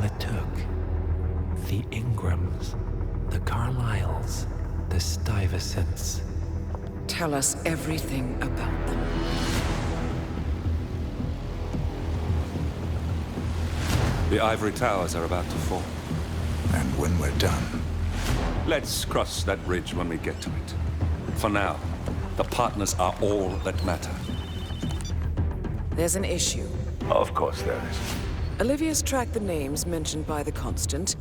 it took. The Ingrams, the Carlyles, the Stuyvesants. Tell us everything about them. The ivory towers are about to fall. And when we're done... Let's cross that bridge when we get to it. For now, the partners are all that matter. There's an issue. Of course there is. Olivia's tracked the names mentioned by the Constant,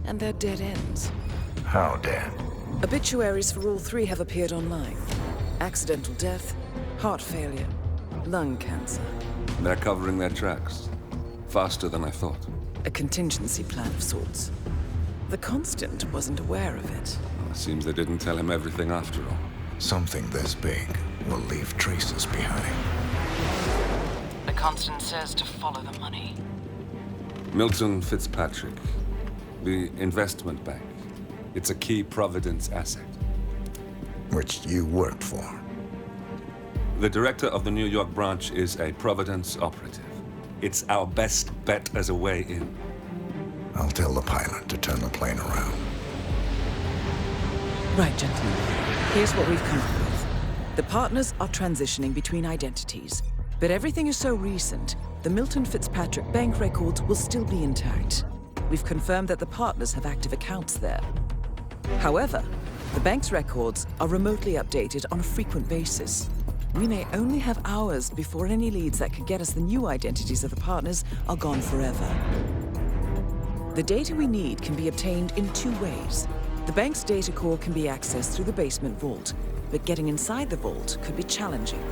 and they're dead ends. How dead? Obituaries for all three have appeared online. Accidental death, heart failure, lung cancer. They're covering their tracks. Faster than I thought. A contingency plan of sorts. The Constant wasn't aware of it. Seems they didn't tell him everything after all. Something this big will leave traces behind. The Constant says to follow the money. Milton Fitzpatrick. The investment bank. It's a key Providence asset. Which you worked for. The director of the New York branch is a Providence operative. It's our best bet as a way in. I'll tell the pilot to turn the plane around. Right, gentlemen. Here's what we've come up with. The partners are transitioning between identities. But everything is so recent, the Milton Fitzpatrick bank records will still be intact. We've confirmed that the partners have active accounts there. However, the bank's records are remotely updated on a frequent basis. We may only have hours before any leads that could get us the new identities of the partners are gone forever. The data we need can be obtained in two ways. The bank's data core can be accessed through the basement vault, but getting inside the vault could be challenging.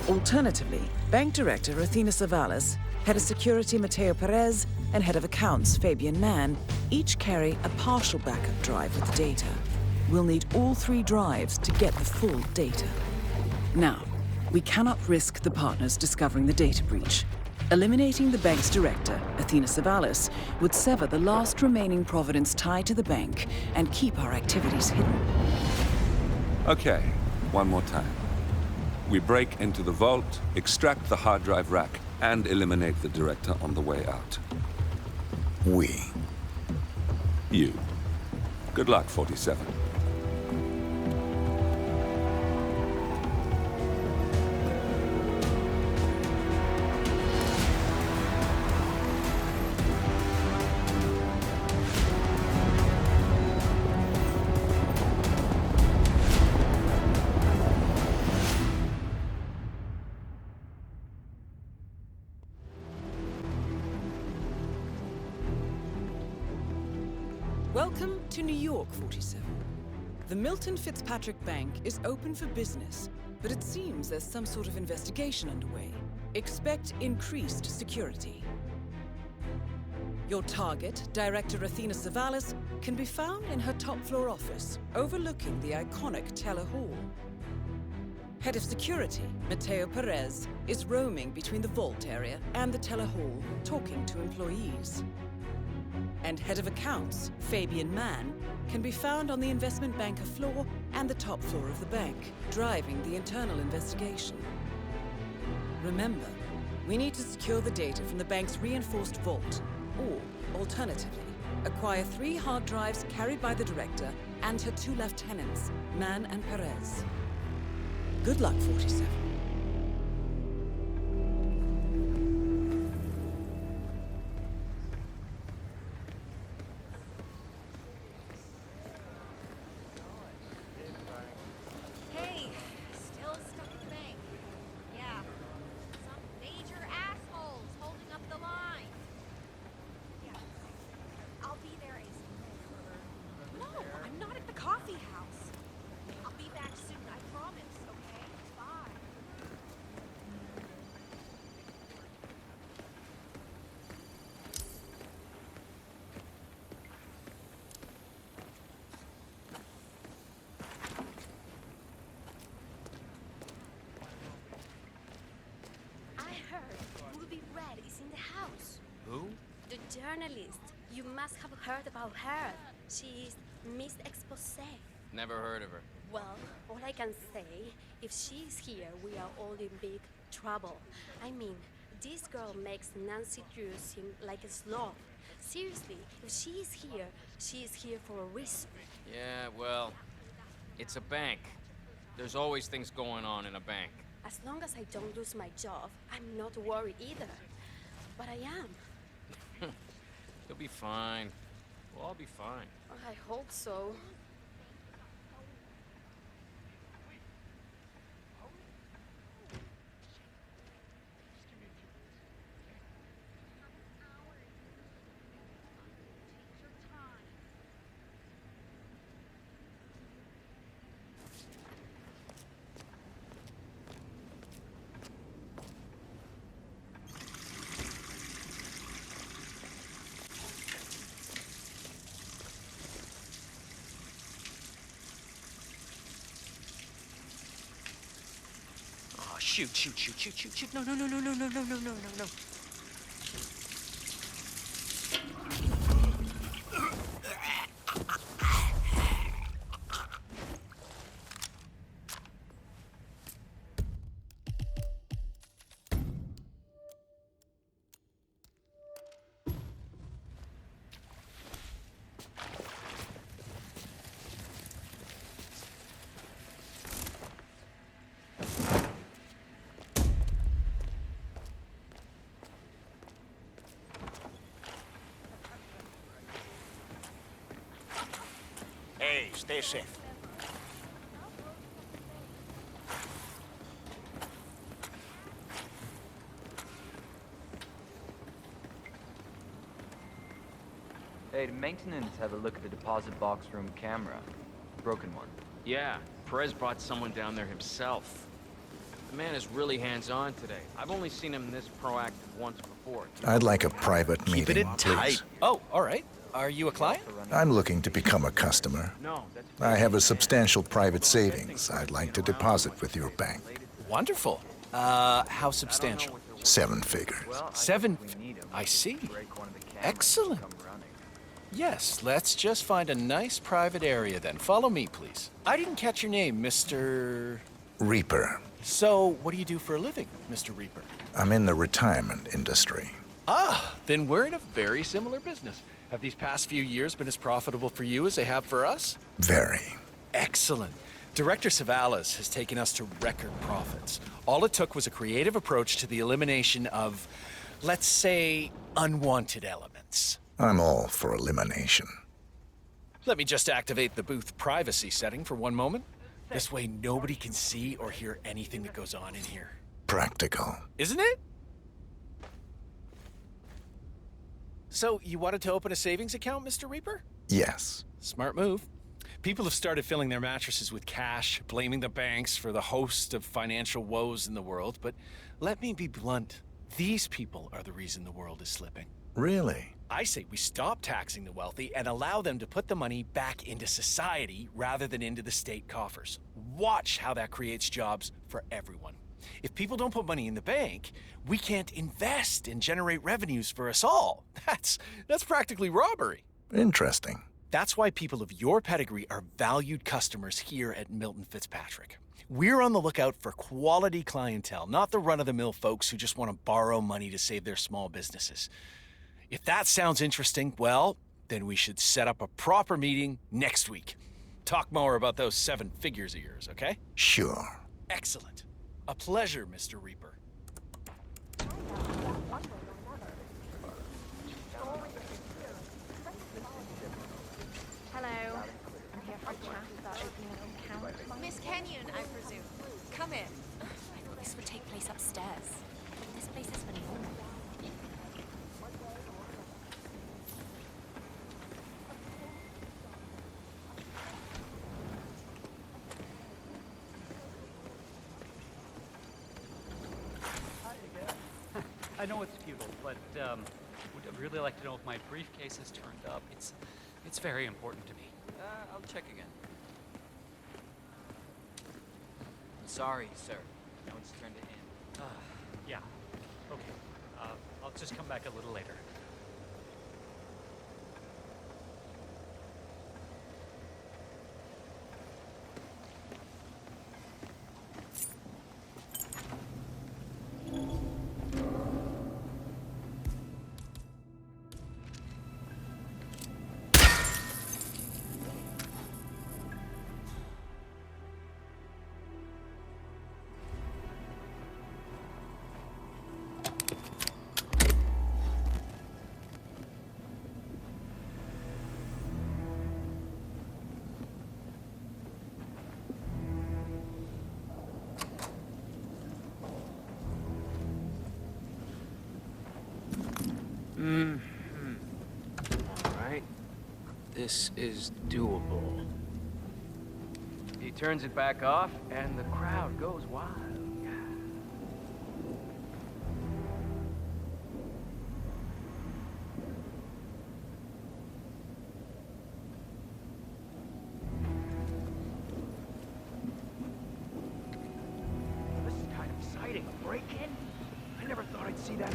Alternatively, Bank Director Athena Savalas, Head of Security Mateo Perez, and Head of Accounts Fabian Mann each carry a partial backup drive with the data. We'll need all three drives to get the full data. Now, we cannot risk the partners discovering the data breach. Eliminating the bank's director, Athena Savalas, would sever the last remaining Providence tie to the bank and keep our activities hidden. Okay, one more time. We break into the vault, extract the hard drive rack, and eliminate the director on the way out. We. You. Good luck, 47. Welcome to New York, 47. The Milton Fitzpatrick Bank is open for business, but it seems there's some sort of investigation underway. Expect increased security. Your target, Director Athena Savalas, can be found in her top-floor office, overlooking the iconic Teller Hall. Head of Security, Mateo Perez, is roaming between the vault area and the Teller Hall, talking to employees. And Head of Accounts, Fabian Mann, can be found on the investment banker floor and the top floor of the bank, driving the internal investigation. Remember, we need to secure the data from the bank's reinforced vault, or, alternatively, acquire 3 hard drives carried by the director and her 2 lieutenants, Mann and Perez. Good luck, 47. The journalist. You must have heard about her. She's Miss Exposé. Never heard of her. Well, all I can say, if she's here, we are all in big trouble. I mean, this girl makes Nancy Drew seem like a sloth. Seriously, if she is here for a reason. Yeah, well, it's a bank. There's always things going on in a bank. As long as I don't lose my job, I'm not worried either. But I am. You'll be fine. We'll all be fine. I hope so. Oh, shoot. No. Hey, stay safe. Hey, to maintenance, have a look at the deposit box room camera. Broken one. Yeah, Perez brought someone down there himself. The man is really hands-on today. I've only seen him this proactive once before. I'd like a private Keep meeting, it tight. please. Oh, all right. Are you a client? I'm looking to become a customer. No, that's... I have a substantial private savings I'd like to deposit with your bank. Wonderful. How substantial? 7 figures. Seven. I see. Excellent. Yes, let's just find a nice private area then. Follow me, please. I didn't catch your name, Mr. Reaper. So, what do you do for a living, Mr. Reaper? I'm in the retirement industry. Ah, then we're in a very similar business. Have these past few years been as profitable for you as they have for us? Very. Excellent. Director Savalas has taken us to record profits. All it took was a creative approach to the elimination of, let's say, unwanted elements. I'm all for elimination. Let me just activate the booth privacy setting for one moment. This way nobody can see or hear anything that goes on in here. Practical. Isn't it? So, you wanted to open a savings account, Mr. Reaper? Yes. Smart move. People have started filling their mattresses with cash, blaming the banks for the host of financial woes in the world, but let me be blunt. These people are the reason the world is slipping. Really? I say we stop taxing the wealthy and allow them to put the money back into society rather than into the state coffers. Watch how that creates jobs for everyone. If people don't put money in the bank, we can't invest and generate revenues for us all. That's practically robbery. Interesting. That's why people of your pedigree are valued customers here at Milton Fitzpatrick. We're on the lookout for quality clientele, not the run-of-the-mill folks who just want to borrow money to save their small businesses. If that sounds interesting, well, then we should set up a proper meeting next week. Talk more about those 7 figures of yours, okay? Sure. Excellent. A pleasure, Mr. Reaper. Hello. I'm here for a chat about opening an account. Miss Kenyon, I presume. Come in. I thought this would take place upstairs. This place is phenomenal. I know it's futile, but would really like to know if my briefcase has turned up. It's very important to me. I'll check again. Sorry, sir. No one's turned it in. Yeah. Okay. I'll just come back a little later. This is doable. He turns it back off, and the crowd goes wild. This is kind of exciting. A break-in? I never thought I'd see that.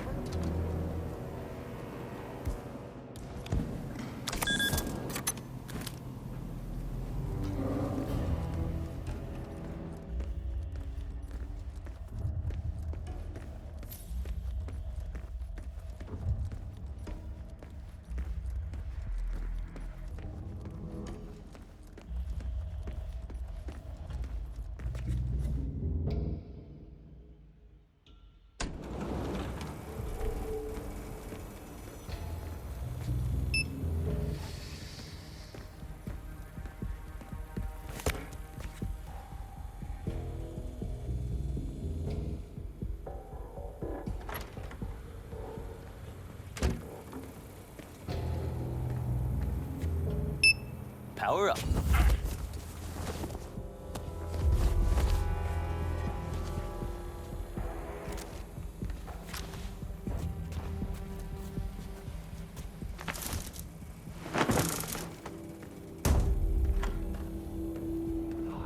Power up.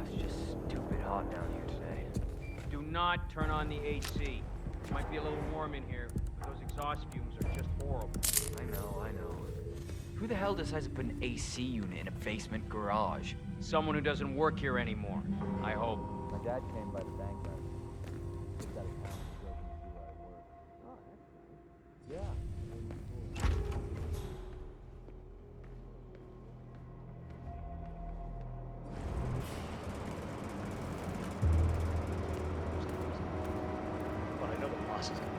It's just stupid hot down here today. Do not turn on the AC. It might be a little warm in here, but those exhaust fumes are just horrible. I know. Who the hell decides to put an AC unit in a basement garage? Someone who doesn't work here anymore, I hope. My dad came by the bank last week. Just out of town to go see where I work. Oh, excellent. Yeah. But I know the boss is gonna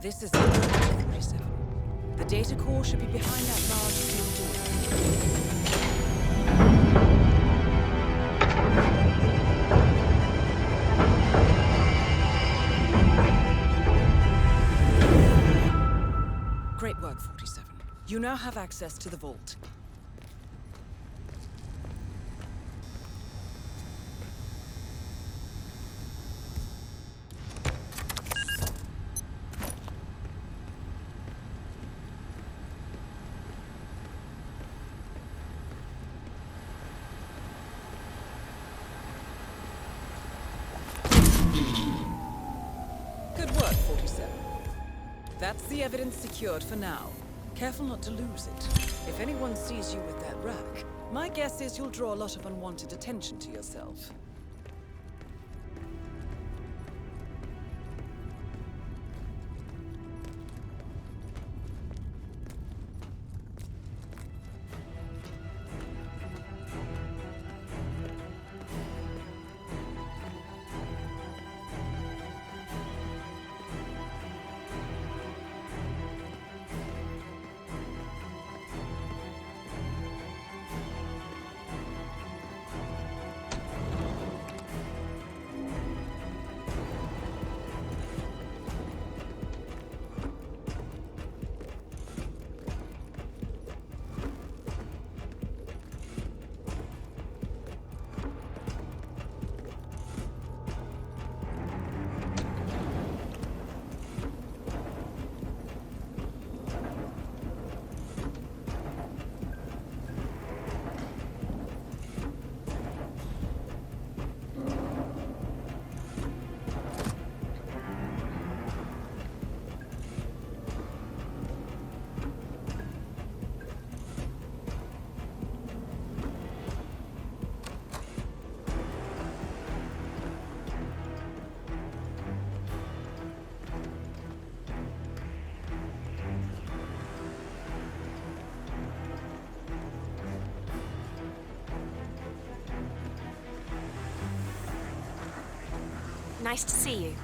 This is E07. The data core should be behind that large steel door. Great work, 47. You now have access to the vault. Good work, 47. That's the evidence secured for now. Careful not to lose it. If anyone sees you with that rack, my guess is you'll draw a lot of unwanted attention to yourself. Nice to see you.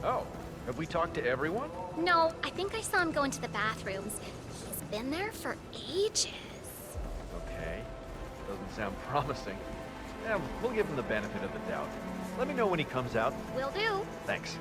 Oh, have we talked to everyone? No, I think I saw him go into the bathrooms. He's been there for ages. Okay. Doesn't sound promising. Yeah, we'll give him the benefit of the doubt. Let me know when he comes out. Will do. Thanks.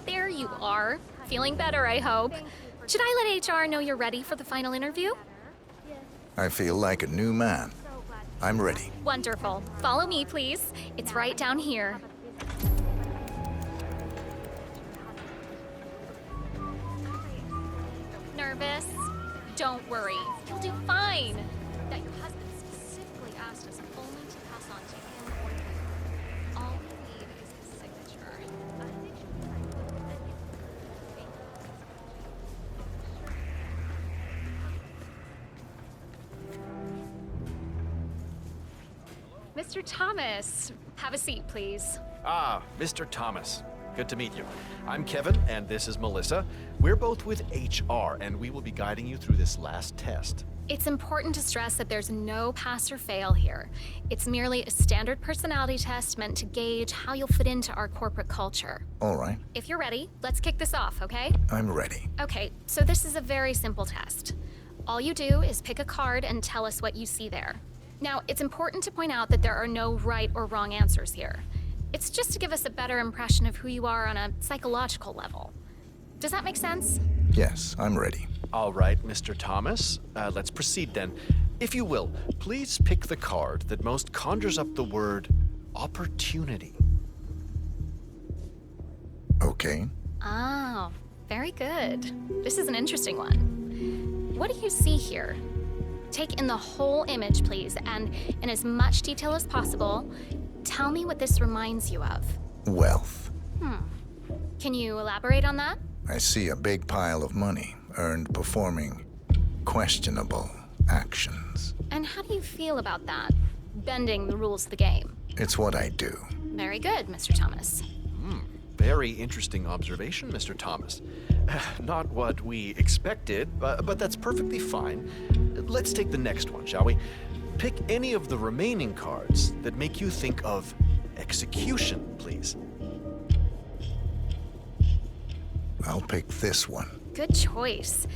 There you are. Feeling better, I hope. Should I let HR know you're ready for the final interview? I feel like a new man. I'm ready. Wonderful. Follow me, please. It's right down here. Nervous? Don't worry. You'll do fine. That your husband specifically asked us only to pass on to him or you. All we need is his signature. Mr. Thomas, have a seat, please. Ah, Mr. Thomas. Good to meet you. I'm Kevin, and this is Melissa. We're both with HR, and we will be guiding you through this last test. It's important to stress that there's no pass or fail here. It's merely a standard personality test meant to gauge how you'll fit into our corporate culture. All right. If you're ready, let's kick this off, okay? I'm ready. Okay, so this is a very simple test. All you do is pick a card and tell us what you see there. Now, it's important to point out that there are no right or wrong answers here. It's just to give us a better impression of who you are on a psychological level. Does that make sense? Yes, I'm ready. All right, Mr. Thomas. Let's proceed then. If you will, please pick the card that most conjures up the word opportunity. Okay. Oh, very good. This is an interesting one. What do you see here? Take in the whole image, please, and in as much detail as possible, tell me what this reminds you of. Wealth. Can you elaborate on that? I see a big pile of money earned performing questionable actions. And how do you feel about that? Bending the rules of the game. It's what I do. Very good, Mr. Thomas. Very interesting observation, Mr. Thomas. Not what we expected, but that's perfectly fine. Let's take the next one, shall we? Pick any of the remaining cards that make you think of execution, please. I'll pick this one. Good choice.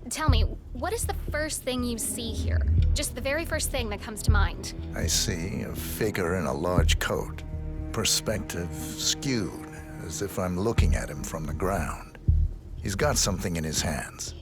Tell me, what is the first thing you see here? Just the very first thing that comes to mind. I see a figure in a large coat. Perspective skewed, as if I'm looking at him from the ground. He's got something in his hands.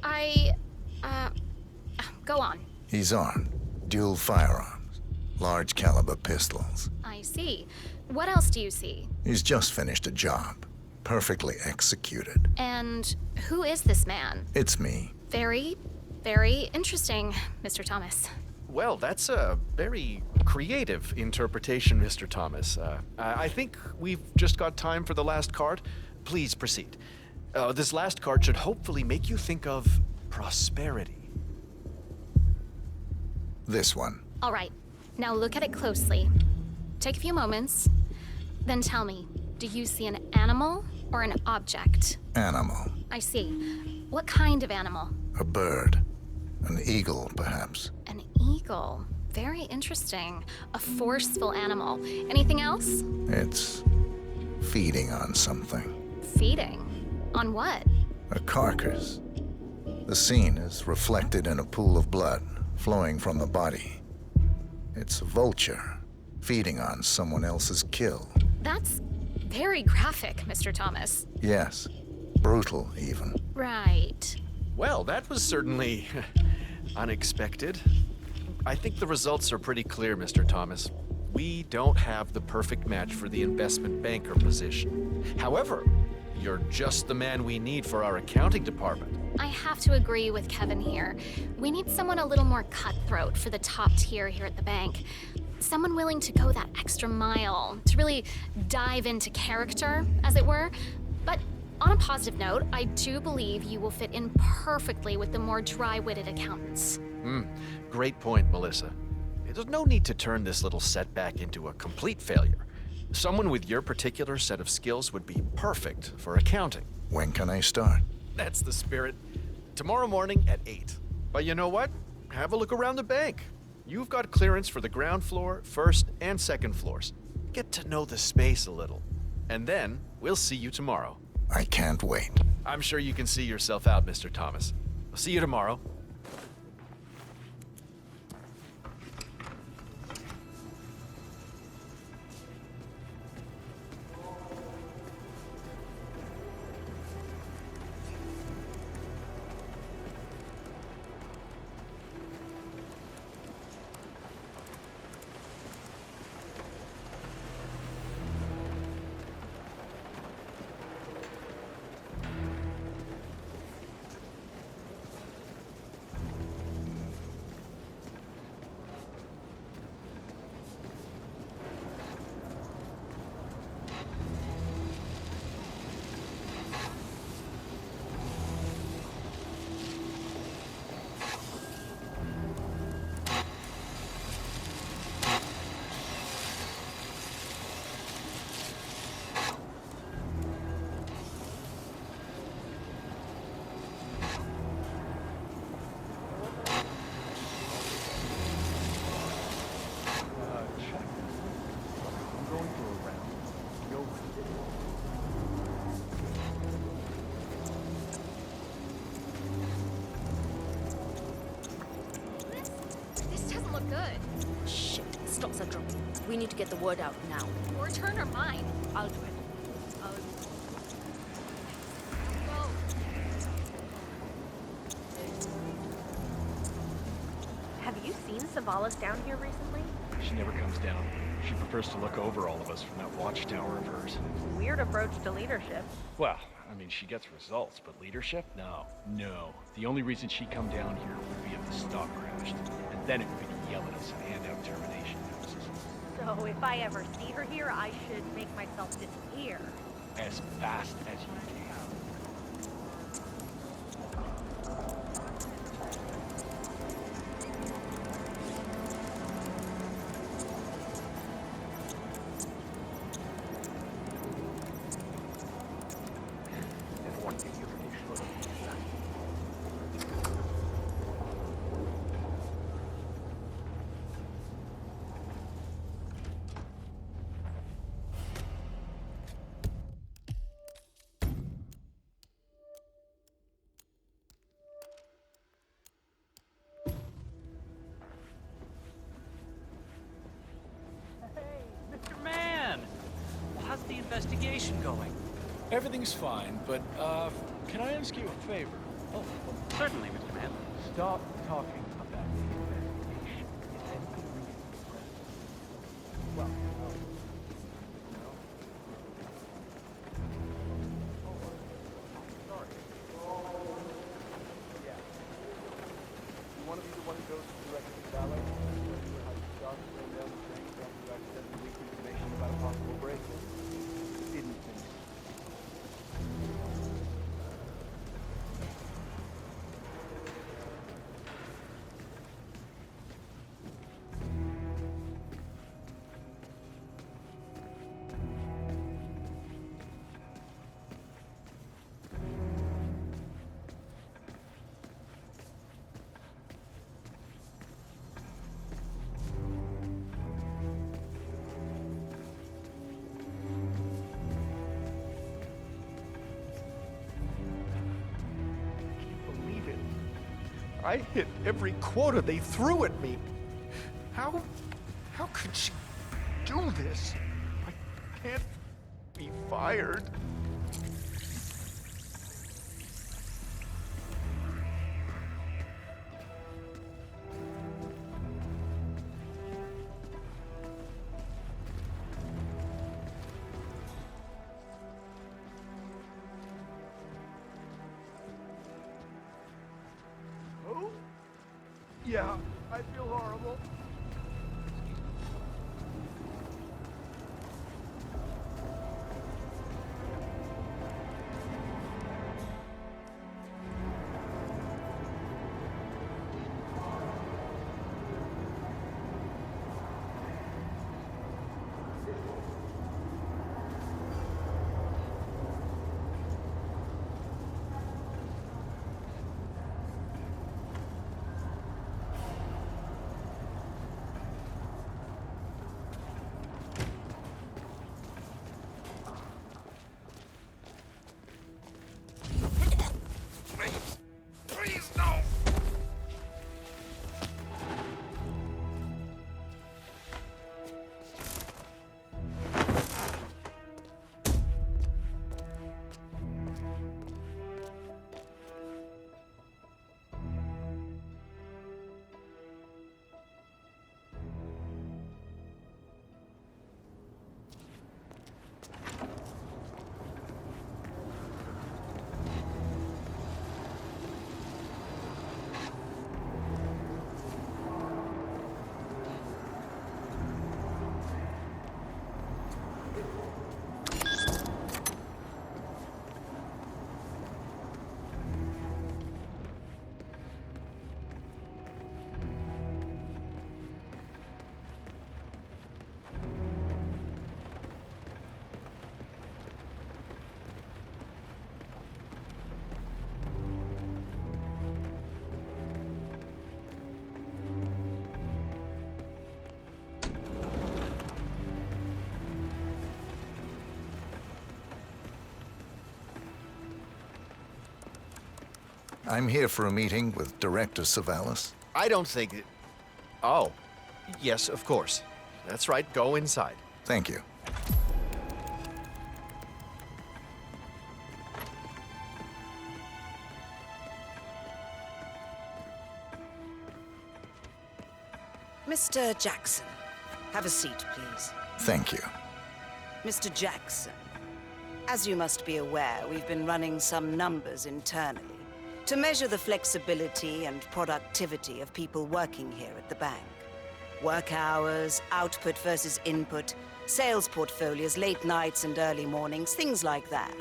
Go on. He's armed. Dual firearms. Large caliber pistols. I see. What else do you see? He's just finished a job. Perfectly executed. And who is this man? It's me. Very, very interesting, Mr. Thomas. Well, that's a very creative interpretation, Mr. Thomas. I think we've just got time for the last card. Please proceed. This last card should hopefully make you think of prosperity. This one. All right. Now look at it closely. Take a few moments. Then tell me, do you see an animal or an object? Animal. I see. What kind of animal? A bird. An eagle, perhaps. An eagle. Very interesting. A forceful animal. Anything else? It's feeding on something. Feeding? On what? A carcass. The scene is reflected in a pool of blood flowing from the body. It's a vulture feeding on someone else's kill. That's very graphic, Mr. Thomas. Yes. Brutal, even. Right. Well, that was certainly unexpected. I think the results are pretty clear, Mr. Thomas. We don't have the perfect match for the investment banker position. However, you're just the man we need for our accounting department. I have to agree with Kevin here. We need someone a little more cutthroat for the top tier here at the bank. Someone willing to go that extra mile, to really dive into character, as it were. But on a positive note, I do believe you will fit in perfectly with the more dry-witted accountants. Great point, Melissa. There's no need to turn this little setback into a complete failure. Someone with your particular set of skills would be perfect for accounting. When can I start? That's the spirit. Tomorrow morning at 8. But you know what? Have a look around the bank. You've got clearance for the ground floor, first and second floors. Get to know the space a little. And then we'll see you tomorrow. I can't wait. I'm sure you can see yourself out, Mr. Thomas. I'll see you tomorrow. Good. Shit, stocks are dropping. We need to get the word out now. Your turn or mine? I'll do it. Go. Have you seen Savalas down here recently? She never comes down. She prefers to look over all of us from that watchtower of hers. Weird approach to leadership. Well, I mean, she gets results, but leadership? No. The only reason she'd come down here would be if the stock crashed. And then it would be to yell at us and hand out termination notices. So if I ever see her here, I should make myself disappear. As fast as you can. Everything's fine, but, can I ask you a favor? Oh, certainly, Mr. Mann. Stop talking about the investigation. It's anything we can do. Well, sorry. Yeah. You want to be the one who goes to direct the ballet? How you start to bring down the things after you accidentally leak information about a possible break-in? Didn't think so. Believe it. I hit every quota they threw at me. How could she do this? I can't be fired. Oh? Yeah, I feel horrible. Please, no! I'm here for a meeting with Director Savalas. I don't think it... Oh. Yes, of course. That's right. Go inside. Thank you. Mr. Jackson, have a seat, please. Thank you. Mr. Jackson, as you must be aware, we've been running some numbers internally to measure the flexibility and productivity of people working here at the bank. Work hours, output versus input, sales portfolios, late nights and early mornings, things like that.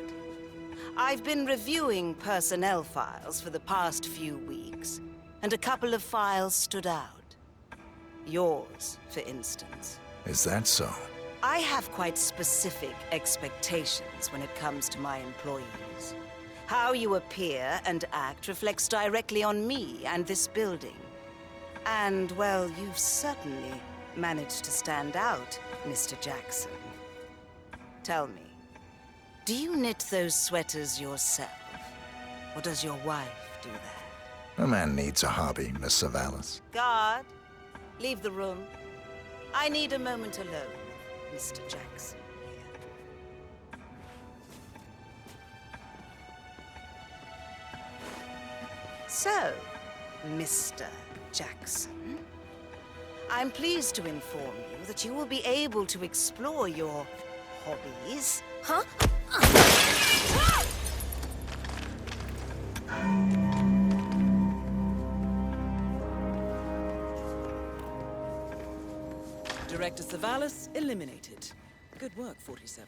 I've been reviewing personnel files for the past few weeks, and a couple of files stood out. Yours, for instance. Is that so? I have quite specific expectations when it comes to my employees. How you appear and act reflects directly on me and this building. And, well, you've certainly managed to stand out, Mr. Jackson. Tell me, do you knit those sweaters yourself? Or does your wife do that? A man needs a hobby, Miss Savalas. Guard, leave the room. I need a moment alone, Mr. Jackson. So, Mr. Jackson, I'm pleased to inform you that you will be able to explore your hobbies. Huh? Director Savalas eliminated. Good work, 47.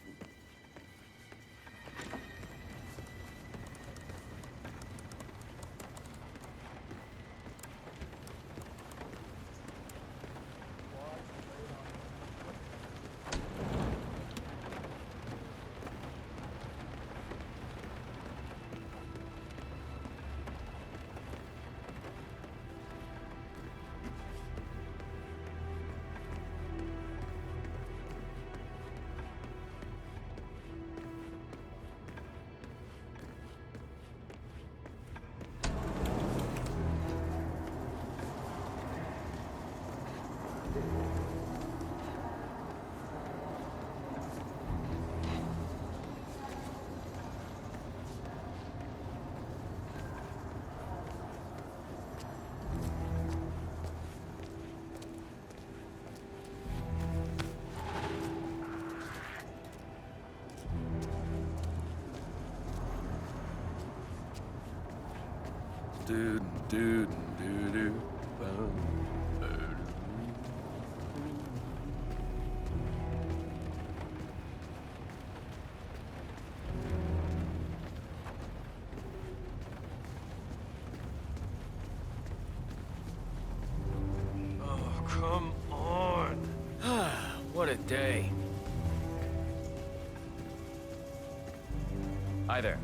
Oh, come on. What a day. Hi there.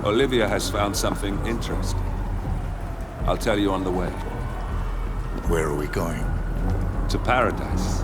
Olivia has found something interesting. I'll tell you on the way. Where are we going? To paradise.